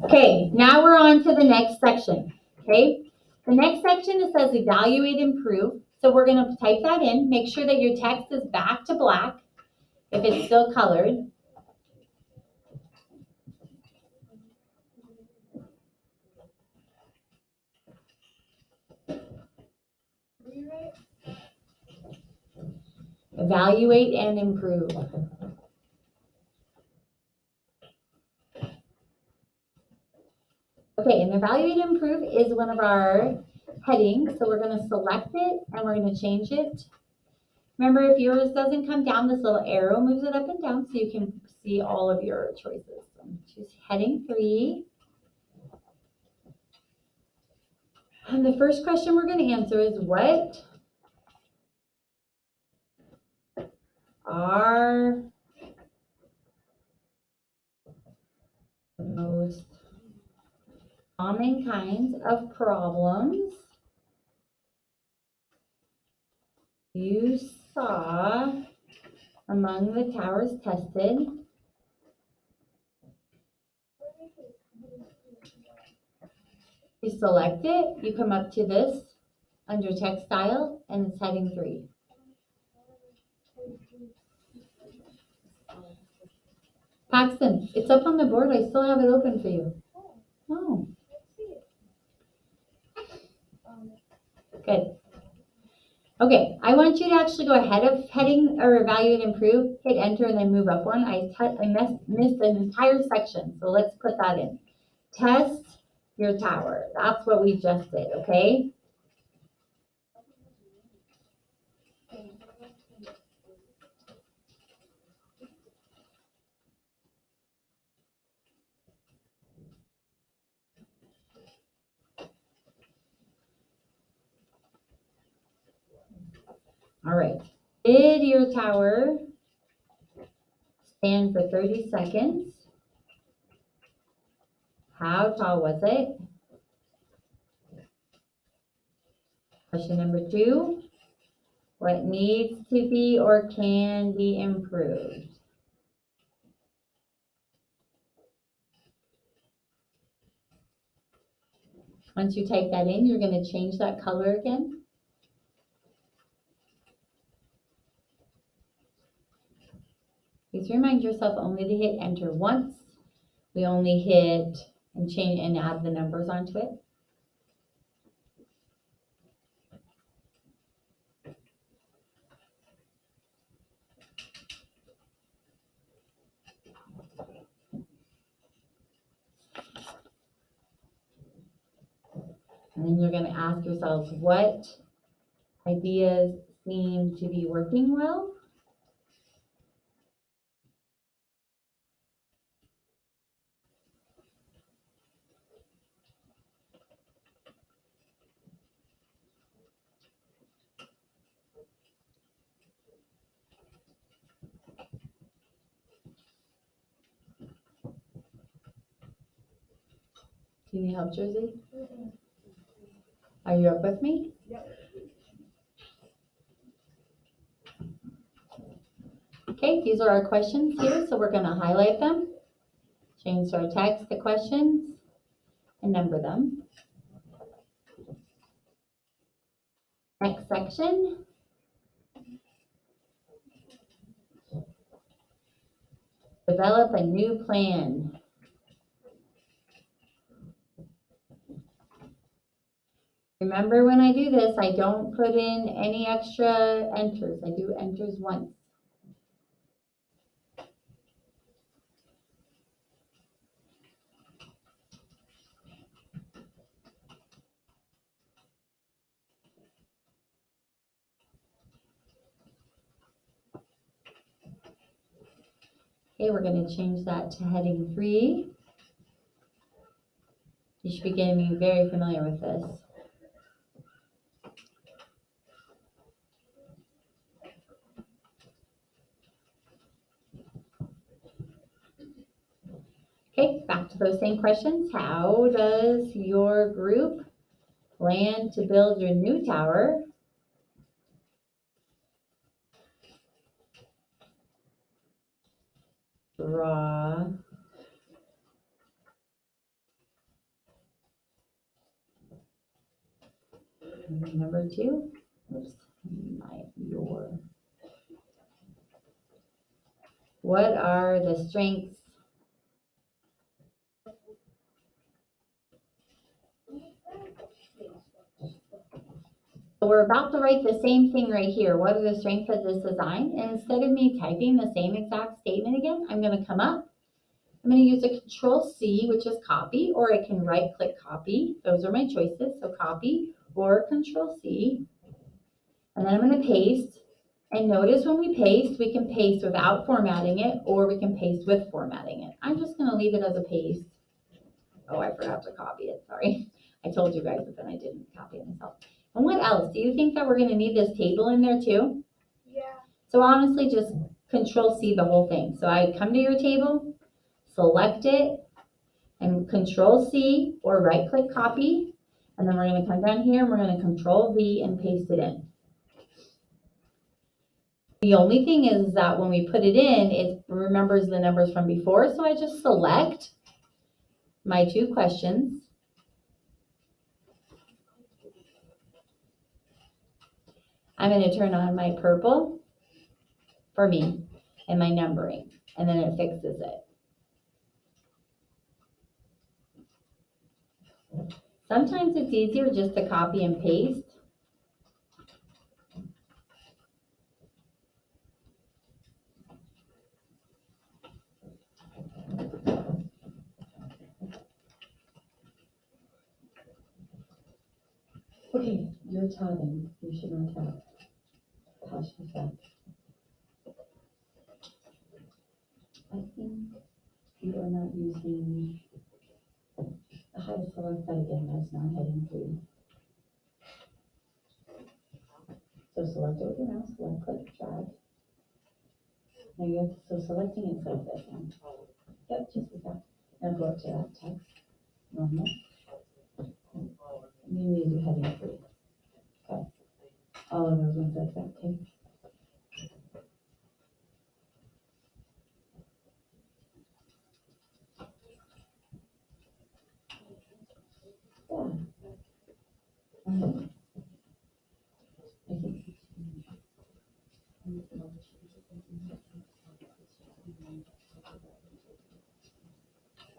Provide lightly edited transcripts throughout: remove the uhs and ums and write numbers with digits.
Okay, now we're on to the next section. Okay, the next section it says evaluate, improve. So we're going to type that in. Make sure that your text is back to black if it's still colored. Evaluate and improve. Okay, and evaluate and improve is one of our headings. So we're going to select it and we're going to change it. Remember, if yours doesn't come down, this little arrow moves it up and down so you can see all of your choices. So choose heading 3. And the first question we're going to answer is, what are the most common kinds of problems you saw among the towers tested? You select it, you come up to this under text style, and it's heading 3. Paxton, it's up on the board. I still have it open for you. Oh. Good. Okay, I want you to actually go ahead of heading or evaluate, improve, hit enter, and then move up one. I missed an entire section, so let's put that in. Test your tower. That's what we just did, okay? All right. Did your tower stand for 30 seconds? How tall was it? Question number 2. What needs to be or can be improved? Once you type that in, you're going to change that color again. Please remind yourself only to hit enter once. We only hit and change and add the numbers onto it. And then you're going to ask yourselves, what ideas seem to be working well? Do you need help, Jersey? Are you up with me? Yep. Okay, these are our questions here, so we're going to highlight them, change our text to questions, and number them. Next section. Develop a new plan. Remember, when I do this, I don't put in any extra enters. I do enters once. Okay, we're going to change that to heading 3. You should be getting very familiar with this. Okay, back to those same questions. How does your group plan to build your new tower? Draw Number 2, oops, your. What are the strengths? So we're about to write the same thing right here. What are the strengths of this design? And instead of me typing the same exact statement again, I'm going to come up. I'm going to use a Control-C, which is copy, or I can right-click copy. Those are my choices. So copy or Control-C. And then I'm going to paste. And notice when we can paste without formatting it, or we can paste with formatting it. I'm just going to leave it as a paste. Oh, I forgot to copy it. Sorry. I told you guys, but then I didn't copy it myself. And what else? Do you think that we're going to need this table in there too? Yeah. So honestly, just Control-C the whole thing. So I come to your table, select it, and Control-C or right-click copy. And then we're going to come down here and we're going to Control-V and paste it in. The only thing is that when we put it in, it remembers the numbers from before. So I just select my 2 questions. I'm going to turn on my purple for me and my numbering, and then it fixes it. Sometimes it's easier just to copy and paste. Okay, you're tabbing. You should not tab. Pass yourself. I think you are not using. How to select that again? That's not heading 3. So select it with your mouse, left click, drag. Now you have, so selecting it like this one. Yep, just like that. Now go up to that text, normal. And you need to do heading 3. Okay. All of those ones like that, okay?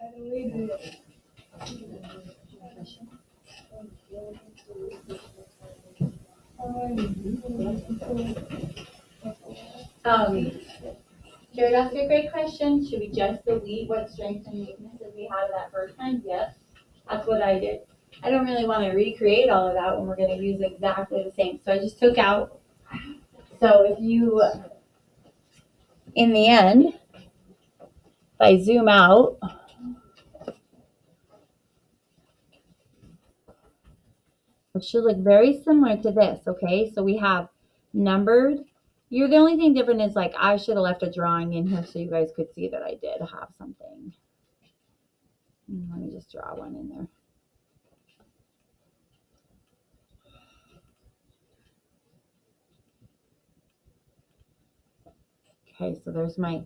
How do we do it? Jared asked a great question. Should we just delete what strengths and weaknesses we had that first time? Yes, that's what I did. I don't really want to recreate all of that when we're going to use exactly the same. So I just took out. So if you, in the end, if I zoom out, it should look very similar to this, okay? So we have numbered. The only thing different is like I should have left a drawing in here so you guys could see that I did have something. Let me just draw one in there. Okay, so there's my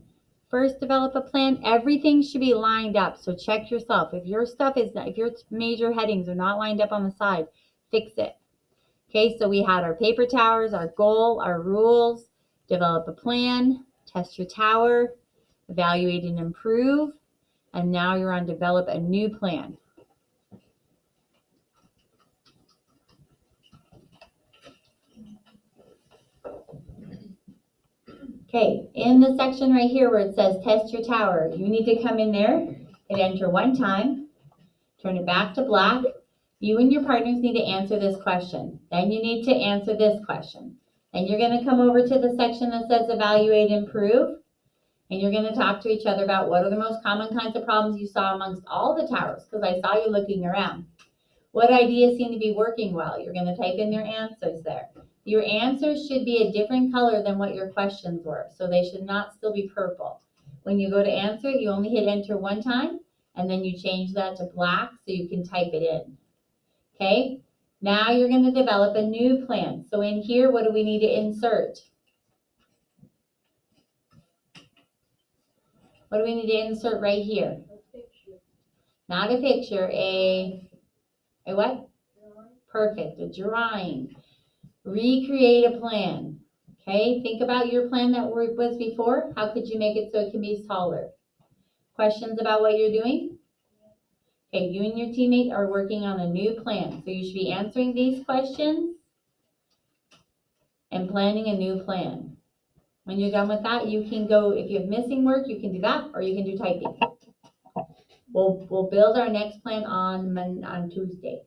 first develop a plan. Everything should be lined up. So check yourself. If your stuff is not, if your major headings are not lined up on the side, fix it. Okay, so we had our paper towers, our goal, our rules, develop a plan, test your tower, evaluate and improve, and now you're on develop a new plan. Okay, in the section right here where it says test your tower, you need to come in there and enter 1 time, turn it back to black. You and your partners need to answer this question. Then you need to answer this question. And you're going to come over to the section that says evaluate and improve. And you're going to talk to each other about what are the most common kinds of problems you saw amongst all the towers, because I saw you looking around. What ideas seem to be working well? You're going to type in your answers there. Your answers should be a different color than what your questions were, so they should not still be purple. When you go to answer, you only hit enter 1 time, and then you change that to black so you can type it in. Okay? Now you're going to develop a new plan. So in here, what do we need to insert? What do we need to insert right here? Not a picture, a what? Perfect, a drawing. Recreate a plan. Okay, think about your plan that was before. How could you make it so it can be taller? Questions about what you're doing? Okay, you and your teammate are working on a new plan. So you should be answering these questions and planning a new plan. When you're done with that, you can go, if you have missing work, you can do that, or you can do typing. We'll build our next plan on Tuesday.